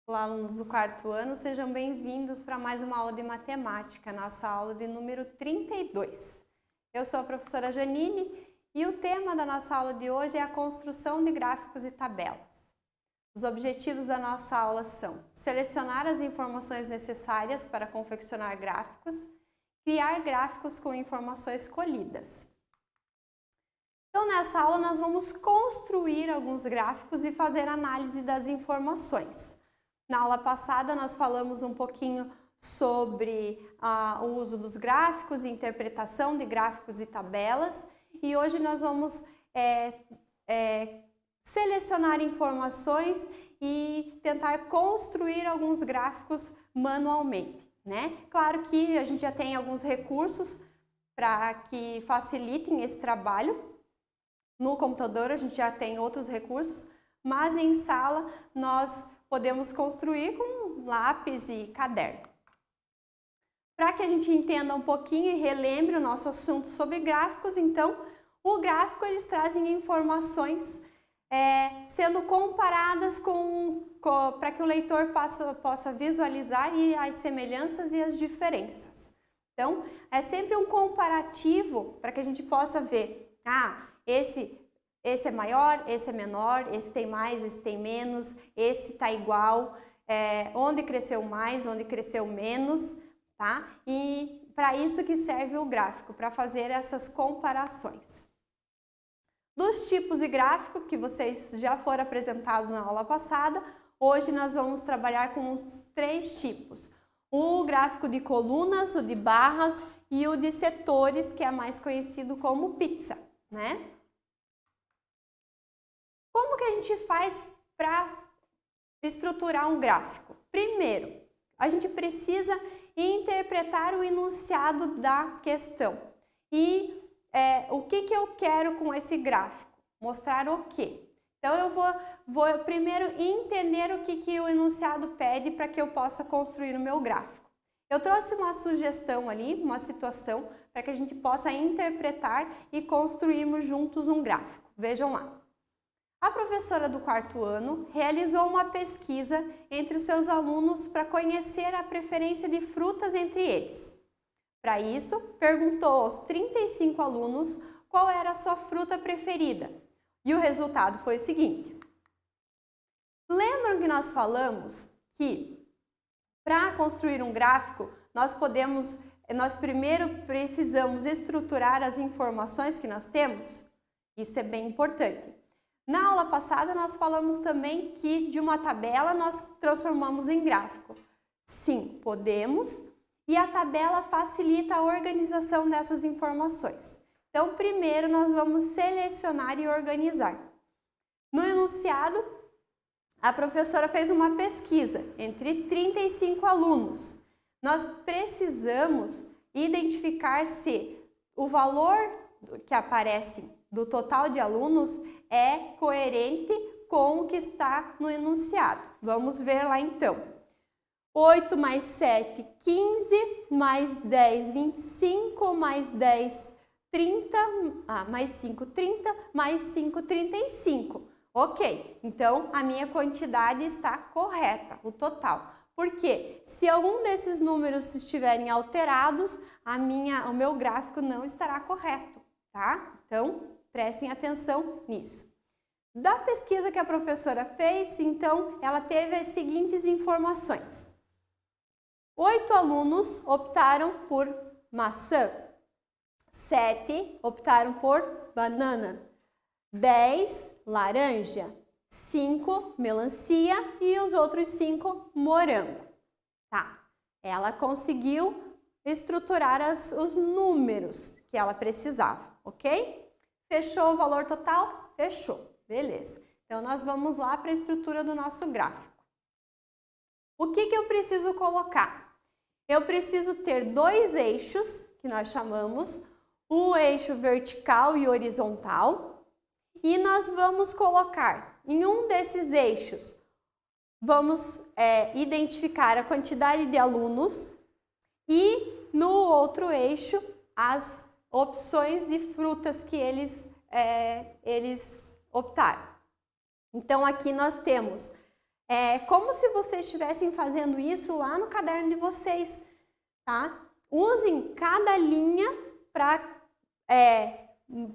Olá, alunos do quarto ano, sejam bem-vindos para mais uma aula de matemática, nossa aula de número 32. Eu sou a professora Janine e o tema da nossa aula de hoje é a construção de gráficos e tabelas. Os objetivos da nossa aula são selecionar as informações necessárias para confeccionar gráficos, criar gráficos com informações colhidas. Então, nesta aula, nós vamos construir alguns gráficos e fazer análise das informações. Na aula passada, nós falamos um pouquinho sobre o uso dos gráficos, interpretação de gráficos e tabelas, e hoje nós vamos selecionar informações e tentar construir alguns gráficos manualmente, né? Claro que a gente já tem alguns recursos para que facilitem esse trabalho. No computador a gente já tem outros recursos, mas em sala nós podemos construir com lápis e caderno. Para que a gente entenda um pouquinho e relembre o nosso assunto sobre gráficos, então, o gráfico eles trazem informações sendo comparadas para que o leitor possa visualizar as semelhanças e as diferenças. Então, é sempre um comparativo para que a gente possa ver, esse é maior, esse é menor, esse tem mais, esse tem menos, esse está igual, onde cresceu mais, onde cresceu menos, tá? E para isso que serve o gráfico, para fazer essas comparações. Dos tipos de gráfico que vocês já foram apresentados na aula passada, hoje nós vamos trabalhar com os 3 tipos. O gráfico de colunas, o de barras e o de setores, que é mais conhecido como pizza, né? Como que a gente faz para estruturar um gráfico? Primeiro, a gente precisa interpretar o enunciado da questão. E o que eu quero com esse gráfico? Mostrar o quê? Então, eu vou primeiro entender o que o enunciado pede para que eu possa construir o meu gráfico. Eu trouxe uma sugestão ali, uma situação, para que a gente possa interpretar e construirmos juntos um gráfico. Vejam lá. A professora do quarto ano realizou uma pesquisa entre os seus alunos para conhecer a preferência de frutas entre eles. Para isso, perguntou aos 35 alunos qual era a sua fruta preferida. E o resultado foi o seguinte. Lembram que nós falamos que para construir um gráfico, nós primeiro precisamos estruturar as informações que nós temos? Isso é bem importante. Na aula passada, nós falamos também que de uma tabela nós transformamos em gráfico. Sim, podemos, e a tabela facilita a organização dessas informações. Então, primeiro nós vamos selecionar e organizar. No enunciado, a professora fez uma pesquisa entre 35 alunos. Nós precisamos identificar se o valor que aparece do total de alunos é coerente com o que está no enunciado. Vamos ver lá então. 8 mais 7, 15, mais 10, 25, mais 10, 30, mais 5, 30, mais 5, 35. Ok, então a minha quantidade está correta, o total. Porque se algum desses números estiverem alterados, o meu gráfico não estará correto, tá? Então, prestem atenção nisso. Da pesquisa que a professora fez, então, ela teve as seguintes informações. 8 alunos optaram por maçã, 7 optaram por banana, 10 laranja, 5 melancia e os outros 5 morango. Tá? Ela conseguiu estruturar os números que ela precisava, ok? Fechou o valor total? Fechou. Beleza. Então, nós vamos lá para a estrutura do nosso gráfico. O que eu preciso colocar? Eu preciso ter 2 eixos, que nós chamamos o eixo vertical e horizontal, e nós vamos colocar em um desses eixos, vamos identificar a quantidade de alunos e no outro eixo as opções de frutas que eles optaram. Então, aqui nós temos É como se vocês estivessem fazendo isso lá no caderno de vocês, tá? Usem cada linha para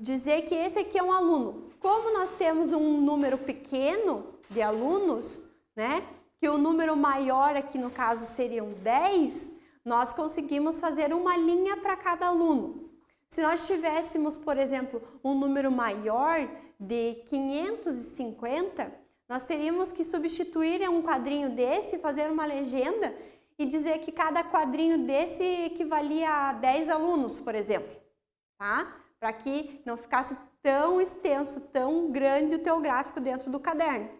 dizer que esse aqui é um aluno. Como nós temos um número pequeno de alunos, né? Que o número maior aqui no caso seriam 10, nós conseguimos fazer uma linha para cada aluno. Se nós tivéssemos, por exemplo, um número maior de 550, nós teríamos que substituir um quadrinho desse, fazer uma legenda e dizer que cada quadrinho desse equivalia a 10 alunos, por exemplo, tá? Para que não ficasse tão extenso, tão grande o teu gráfico dentro do caderno.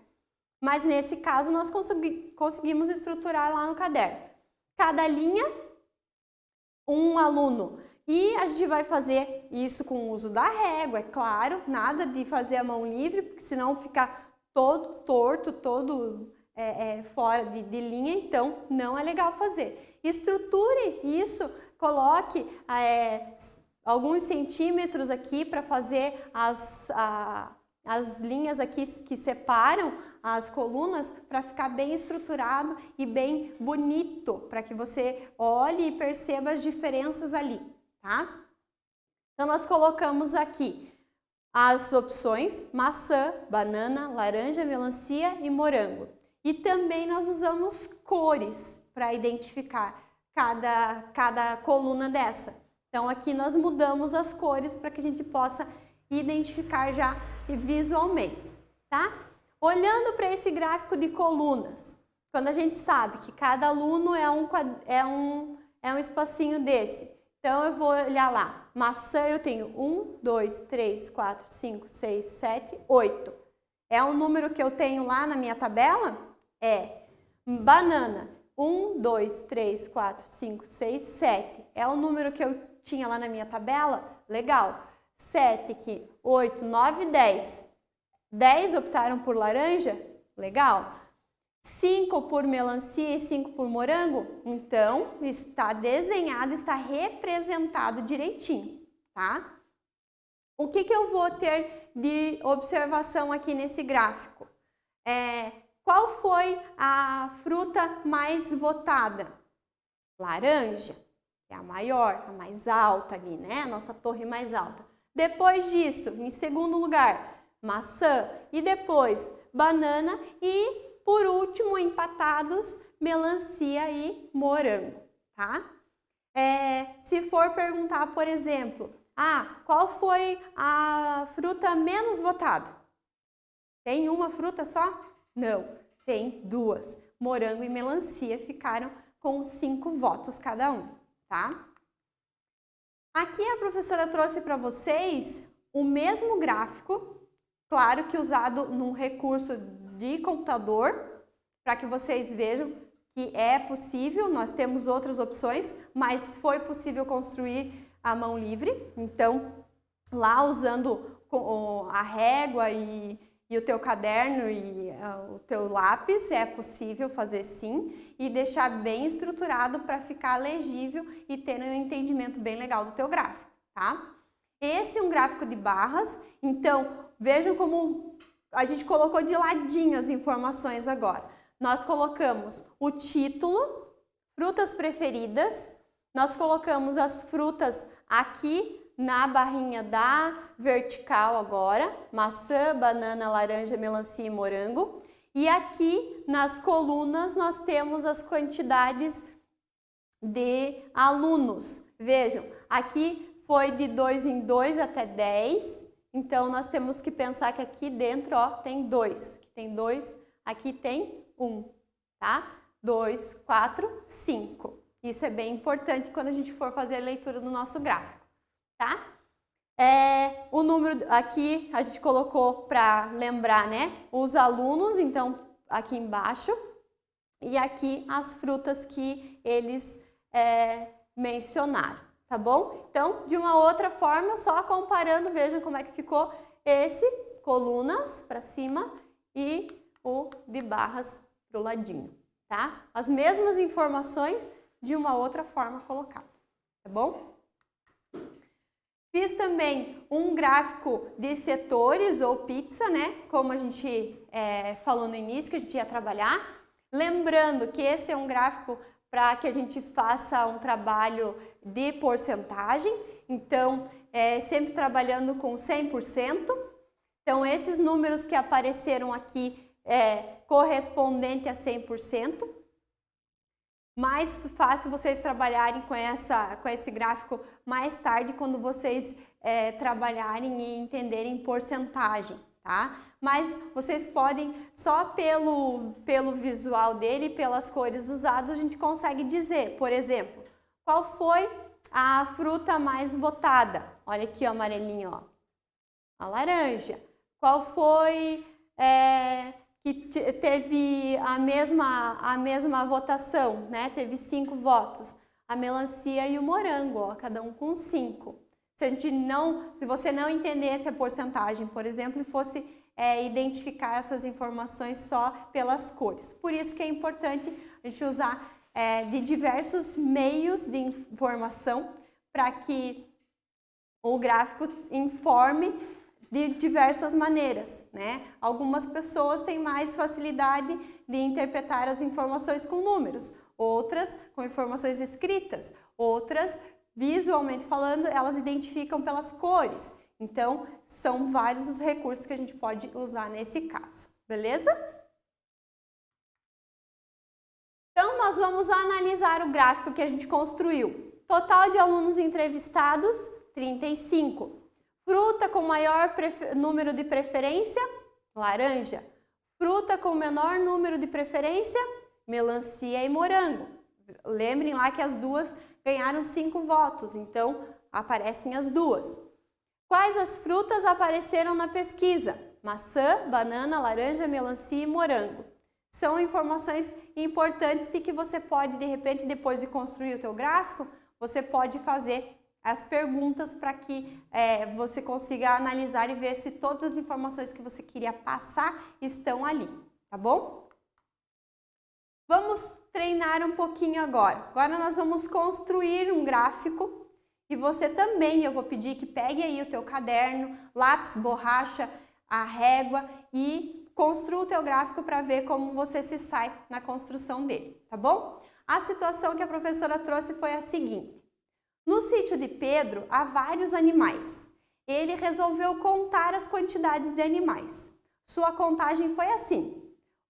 Mas nesse caso nós conseguimos estruturar lá no caderno. Cada linha, um aluno. E a gente vai fazer isso com o uso da régua, é claro, nada de fazer a mão livre, porque senão fica todo torto, todo fora de linha, então não é legal fazer. Estruture isso, coloque alguns centímetros aqui para fazer as linhas aqui que separam as colunas para ficar bem estruturado e bem bonito, para que você olhe e perceba as diferenças ali, tá? Então nós colocamos aqui as opções maçã, banana, laranja, melancia e morango. E também nós usamos cores para identificar cada coluna dessa. Então aqui nós mudamos as cores para que a gente possa identificar já visualmente, tá? Olhando para esse gráfico de colunas, quando a gente sabe que cada aluno é um espacinho desse, então eu vou olhar lá, maçã eu tenho 1, 2, 3, 4, 5, 6, 7, 8. É o número que eu tenho lá na minha tabela? É. Banana, 1, 2, 3, 4, 5, 6, 7. É o número que eu tinha lá na minha tabela? Legal. 7 aqui, 8, 9, 10. 10 optaram por laranja? Legal. 5 por melancia e 5 por morango? Então, está desenhado, está representado direitinho, tá? O que eu vou ter de observação aqui nesse gráfico? Qual foi a fruta mais votada? Laranja, é a maior, a mais alta ali, né? A nossa torre mais alta. Depois disso, em segundo lugar, maçã e depois banana e, por último, empatados, melancia e morango, tá? Se for perguntar, por exemplo, qual foi a fruta menos votada? Tem uma fruta só? Não, tem duas. Morango e melancia ficaram com 5 votos cada um, tá? Aqui a professora trouxe para vocês o mesmo gráfico, claro que usado num recurso de computador, para que vocês vejam que é possível, nós temos outras opções, mas foi possível construir a mão livre. Então, lá usando a régua e o teu caderno e o teu lápis, é possível fazer sim e deixar bem estruturado para ficar legível e ter um entendimento bem legal do teu gráfico, tá? Esse é um gráfico de barras, então vejam como a gente colocou de ladinho as informações agora. Nós colocamos o título, frutas preferidas, nós colocamos as frutas aqui na barrinha da vertical agora, maçã, banana, laranja, melancia e morango. E aqui nas colunas nós temos as quantidades de alunos. Vejam, aqui foi de 2 em 2 até 10. Então nós temos que pensar que aqui dentro, ó, tem 2. Aqui tem 2, aqui tem 1, tá? 2, 4, 5. Isso é bem importante quando a gente for fazer a leitura do nosso gráfico. Tá? O número aqui a gente colocou para lembrar, né? Os alunos, então aqui embaixo, e aqui as frutas que eles mencionaram, tá bom? Então, de uma outra forma, só comparando, vejam como é que ficou esse, colunas para cima e o de barras para o ladinho, tá? As mesmas informações de uma outra forma colocada, tá bom? Fiz também um gráfico de setores ou pizza, né? Como a gente falou no início que a gente ia trabalhar. Lembrando que esse é um gráfico para que a gente faça um trabalho de porcentagem. Então, sempre trabalhando com 100%. Então, esses números que apareceram aqui correspondente a 100%. Mais fácil vocês trabalharem com esse gráfico mais tarde, quando vocês trabalharem e entenderem porcentagem, tá? Mas vocês podem, só pelo visual dele, pelas cores usadas, a gente consegue dizer, por exemplo, qual foi a fruta mais votada? Olha aqui o amarelinho, ó, a laranja. Qual foi que teve a mesma votação, né? Teve 5 votos. A melancia e o morango, ó, cada um com 5. Se você não entendesse a porcentagem, por exemplo, e fosse identificar essas informações só pelas cores. Por isso que é importante a gente usar de diversos meios de informação para que o gráfico informe de diversas maneiras, né? Algumas pessoas têm mais facilidade de interpretar as informações com números, outras com informações escritas, outras, visualmente falando, elas identificam pelas cores. Então, são vários os recursos que a gente pode usar nesse caso, beleza? Então, nós vamos analisar o gráfico que a gente construiu. Total de alunos entrevistados, 35. Fruta com maior número de preferência, laranja. Fruta com menor número de preferência, melancia e morango. Lembrem lá que as duas ganharam 5 votos, então aparecem as duas. Quais as frutas apareceram na pesquisa? Maçã, banana, laranja, melancia e morango. São informações importantes e que você pode, de repente, depois de construir o teu gráfico, você pode fazer as perguntas para que você consiga analisar e ver se todas as informações que você queria passar estão ali, tá bom? Vamos treinar um pouquinho agora. Agora nós vamos construir um gráfico e você também, eu vou pedir que pegue aí o teu caderno, lápis, borracha, a régua e construa o teu gráfico para ver como você se sai na construção dele, tá bom? A situação que a professora trouxe foi a seguinte. No sítio de Pedro, há vários animais. Ele resolveu contar as quantidades de animais. Sua contagem foi assim: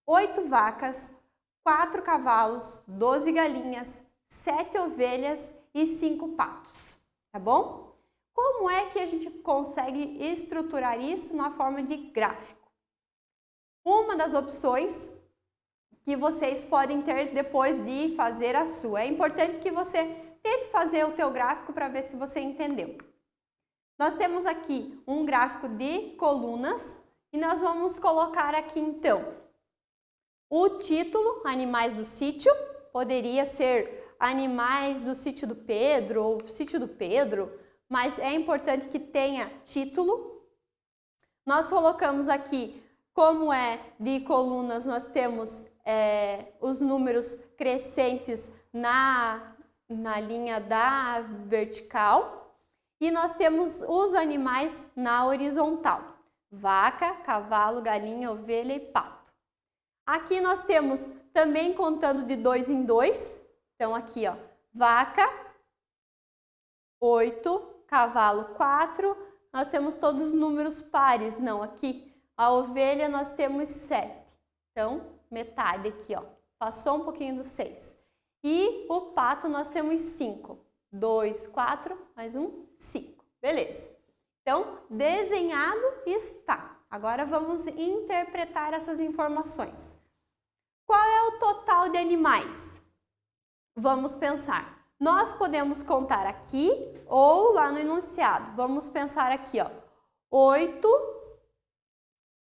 8 vacas, 4 cavalos, 12 galinhas, 7 ovelhas e 5 patos. Tá bom? Como é que a gente consegue estruturar isso na forma de gráfico? Uma das opções que vocês podem ter depois de fazer a sua. É importante que você tente fazer o teu gráfico para ver se você entendeu. Nós temos aqui um gráfico de colunas e nós vamos colocar aqui então o título, animais do sítio, poderia ser animais do sítio do Pedro ou sítio do Pedro, mas é importante que tenha título. Nós colocamos aqui, como é de colunas, nós temos os números crescentes na linha da vertical e nós temos os animais na horizontal: vaca, cavalo, galinha, ovelha e pato. Aqui nós temos também contando de 2 em 2, então aqui ó, vaca 8, cavalo 4, nós temos todos os números pares, não, aqui a ovelha nós temos 7, então metade aqui ó, passou um pouquinho do 6. E o pato nós temos 5. 2, 4, mais 1, 5. Beleza. Então, desenhado está. Agora vamos interpretar essas informações. Qual é o total de animais? Vamos pensar. Nós podemos contar aqui ou lá no enunciado. Vamos pensar aqui, ó. 8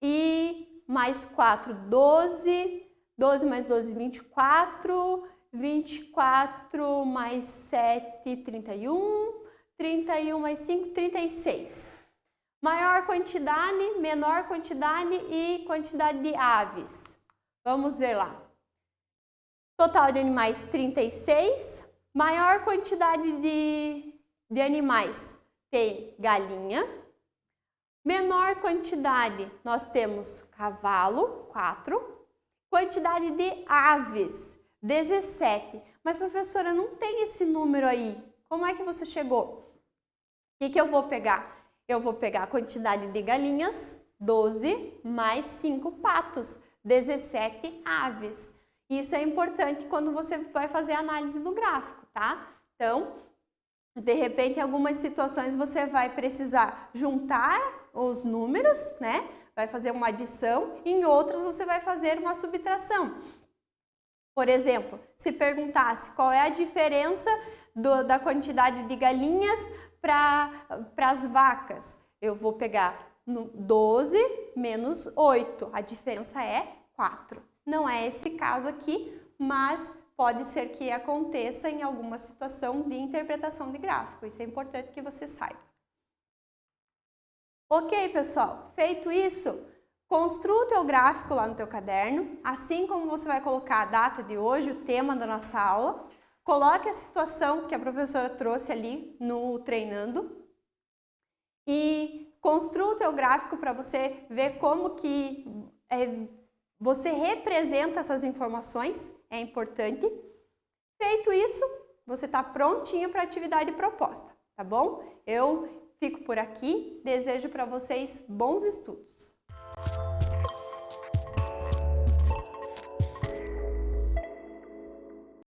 e mais 4, 12. 12 mais 12, 24. 24 mais 7, 31, 31 mais 5, 36. Maior quantidade, menor quantidade e quantidade de aves. Vamos ver lá. Total de animais, 36. Maior quantidade de animais, tem galinha. Menor quantidade, nós temos cavalo, 4. Quantidade de aves, 17. Mas, professora, não tem esse número aí. Como é que você chegou? O que eu vou pegar? Eu vou pegar a quantidade de galinhas, 12, mais 5 patos, 17 aves. Isso é importante quando você vai fazer a análise do gráfico, tá? Então, de repente, em algumas situações você vai precisar juntar os números, né? Vai fazer uma adição, em outras você vai fazer uma subtração. Por exemplo, se perguntasse qual é a diferença da quantidade de galinhas para as vacas, eu vou pegar 12 menos 8, a diferença é 4. Não é esse caso aqui, mas pode ser que aconteça em alguma situação de interpretação de gráfico. Isso é importante que você saiba. Ok, pessoal? Feito isso, construa o teu gráfico lá no teu caderno, assim como você vai colocar a data de hoje, o tema da nossa aula. Coloque a situação que a professora trouxe ali no treinando e construa o teu gráfico para você ver como que você representa essas informações, é importante. Feito isso, você está prontinho para a atividade proposta, tá bom? Eu fico por aqui, desejo para vocês bons estudos.